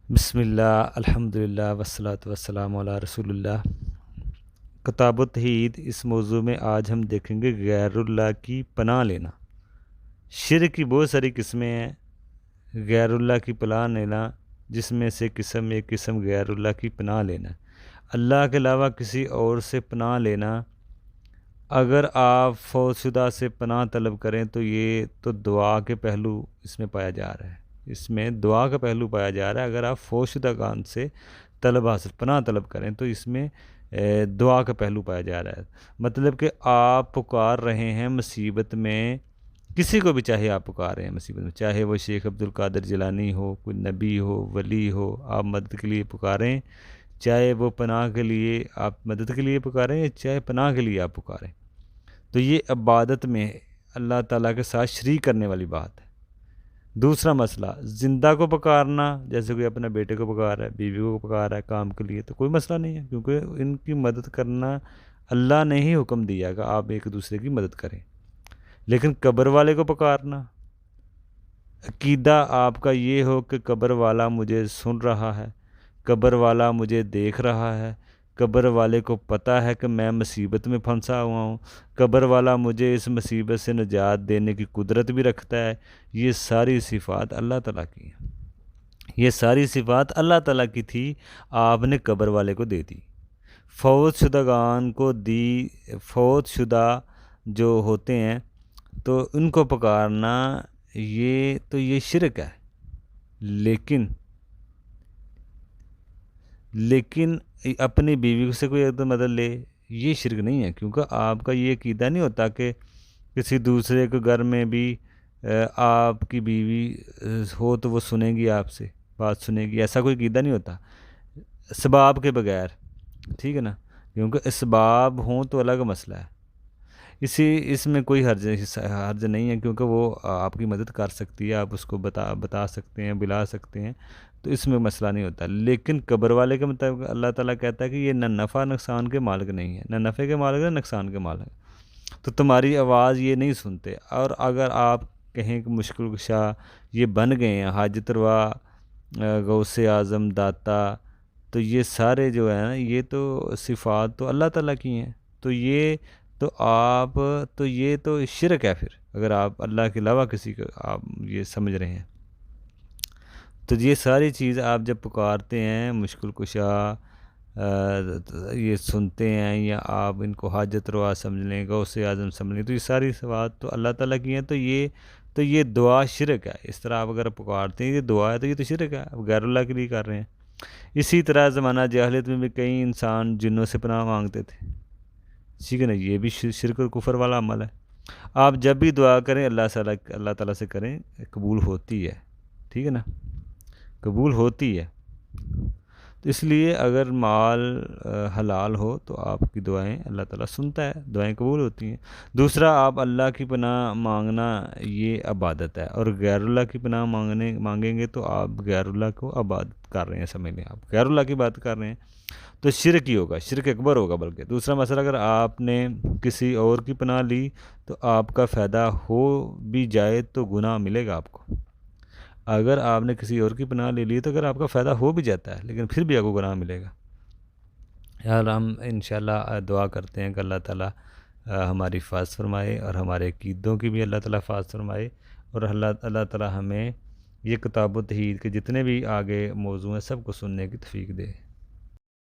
بسم اللہ الحمدللہ والصلاۃ والسلام علی رسول اللہ۔ کتاب التوحید، اس موضوع میں آج ہم دیکھیں گے غیر اللہ کی پناہ لینا۔ شرک کی بہت ساری قسمیں ہیں۔ غیر اللہ کی پناہ لینا، جس میں سے ایک قسم غیر اللہ کی پناہ لینا ہے۔ اللہ کے علاوہ کسی اور سے پناہ لینا، اگر آپ فوت شدہ سے پناہ طلب کریں تو یہ تو دعا کے پہلو اس میں پایا جا رہا ہے۔ اس میں دعا کا پہلو پایا جا رہا ہے۔ اگر آپ فوت شدہ کان سے پناہ طلب کریں تو اس میں دعا کا پہلو پایا جا رہا ہے۔ مطلب کہ آپ پکار رہے ہیں مصیبت میں، کسی کو بھی چاہے آپ پکار رہے ہیں مصیبت میں، چاہے وہ شیخ عبد القادر جیلانی ہو، کوئی نبی ہو، ولی ہو، آپ مدد کے لیے پکاریں، چاہے وہ پناہ کے لیے آپ مدد کے لیے پکاریں یا چاہے پناہ کے لیے آپ پکاریں، تو یہ عبادت میں اللہ تعالیٰ کے ساتھ شریک کرنے والی بات ہے۔ دوسرا مسئلہ، زندہ کو پکارنا، جیسے کوئی اپنے بیٹے کو پکار رہا ہے، بیوی کو پکار رہا ہے کام کے لیے، تو کوئی مسئلہ نہیں ہے، کیونکہ ان کی مدد کرنا اللہ نے ہی حکم دیا کہ آپ ایک دوسرے کی مدد کریں۔ لیکن قبر والے کو پکارنا، عقیدہ آپ کا یہ ہو کہ قبر والا مجھے سن رہا ہے، قبر والا مجھے دیکھ رہا ہے، قبر والے کو پتہ ہے کہ میں مصیبت میں پھنسا ہوا ہوں، قبر والا مجھے اس مصیبت سے نجات دینے کی قدرت بھی رکھتا ہے، یہ ساری صفات اللہ تعالیٰ کی ہیں۔ یہ ساری صفات اللہ تعالیٰ کی تھی، آپ نے قبر والے کو دے دی، فوت شدگان کو دی۔ فوت شدہ جو ہوتے ہیں تو ان کو پکارنا یہ شرک ہے۔ لیکن اپنی بیوی سے کوئی ایک مدد لے، یہ شرک نہیں ہے، کیونکہ آپ کا یہ عقیدہ نہیں ہوتا کہ کسی دوسرے کے گھر میں بھی آپ کی بیوی ہو تو وہ سنے گی، آپ سے بات سنے گی، ایسا کوئی عقیدہ نہیں ہوتا اسباب کے بغیر، ٹھیک ہے نا، کیونکہ اسباب ہوں تو الگ مسئلہ ہے۔ اس میں کوئی حرج نہیں ہے، کیونکہ وہ آپ کی مدد کر سکتی ہے، آپ اس کو بتا سکتے ہیں، بلا سکتے ہیں، تو اس میں مسئلہ نہیں ہوتا۔ لیکن قبر والے کے مطابق اللہ تعالیٰ کہتا ہے کہ یہ نہ نفع نقصان کے مالک نہیں ہے، نہ نفع کے مالک ہے نہ نقصان کے مالک ہے، تو تمہاری آواز یہ نہیں سنتے۔ اور اگر آپ کہیں کہ مشکل کشا یہ بن گئے ہیں، حاجت روا، غوث اعظم، داتا، تو یہ سارے جو ہیں نا، یہ تو صفات تو اللہ تعالیٰ کی ہیں، تو یہ تو شرک ہے۔ پھر اگر آپ اللہ کے علاوہ کسی کو آپ یہ سمجھ رہے ہیں، تو یہ ساری چیز آپ جب پکارتے ہیں، مشکل کشا یہ سنتے ہیں، یا آپ ان کو حاجت روا سمجھ لیں، غوث اعظم سمجھ لیں، تو یہ ساری صفات تو اللہ تعالیٰ کی ہیں، تو یہ دعا شرک ہے۔ اس طرح آپ اگر پکارتے ہیں یہ دعا ہے تو یہ تو شرک ہے، آپ غیر اللہ کے لیے کر رہے ہیں۔ اسی طرح زمانہ جاہلیت میں بھی کئی انسان جنوں سے پناہ مانگتے تھے، ٹھیک ہے نا، یہ بھی شرک اور کفر والا عمل ہے۔ آپ جب بھی دعا کریں اللہ تعالیٰ سے کریں، قبول ہوتی ہے، ٹھیک ہے نا، قبول ہوتی ہے۔ تو اس لیے اگر مال حلال ہو تو آپ کی دعائیں اللہ تعالیٰ سنتا ہے، دعائیں قبول ہوتی ہیں۔ دوسرا، آپ اللہ کی پناہ مانگنا یہ عبادت ہے، اور غیر اللہ کی پناہ مانگیں گے تو آپ غیر اللہ کو عبادت کر رہے ہیں، سمجھ لیں آپ غیر اللہ کی بات کر رہے ہیں، تو شرک ہی ہوگا، شرک اکبر ہوگا بلکہ۔ دوسرا مسئلہ، اگر آپ نے کسی اور کی پناہ لی تو آپ کا فائدہ ہو بھی جائے تو گناہ ملے گا آپ کو۔ اگر آپ نے کسی اور کی پناہ لے لی تو اگر آپ کا فائدہ ہو بھی جاتا ہے لیکن پھر بھی آپ کو گناہ ملے گا۔ یار ہم انشاءاللہ دعا کرتے ہیں کہ اللہ تعالیٰ ہماری حفاظت فرمائے، اور ہمارے عقیدوں کی بھی اللہ تعالیٰ حفاظت فرمائے، اور اللہ تعالیٰ ہمیں یہ کتاب و توحید کے جتنے بھی آگے موضوع ہیں سب کو سننے کی توفیق دے۔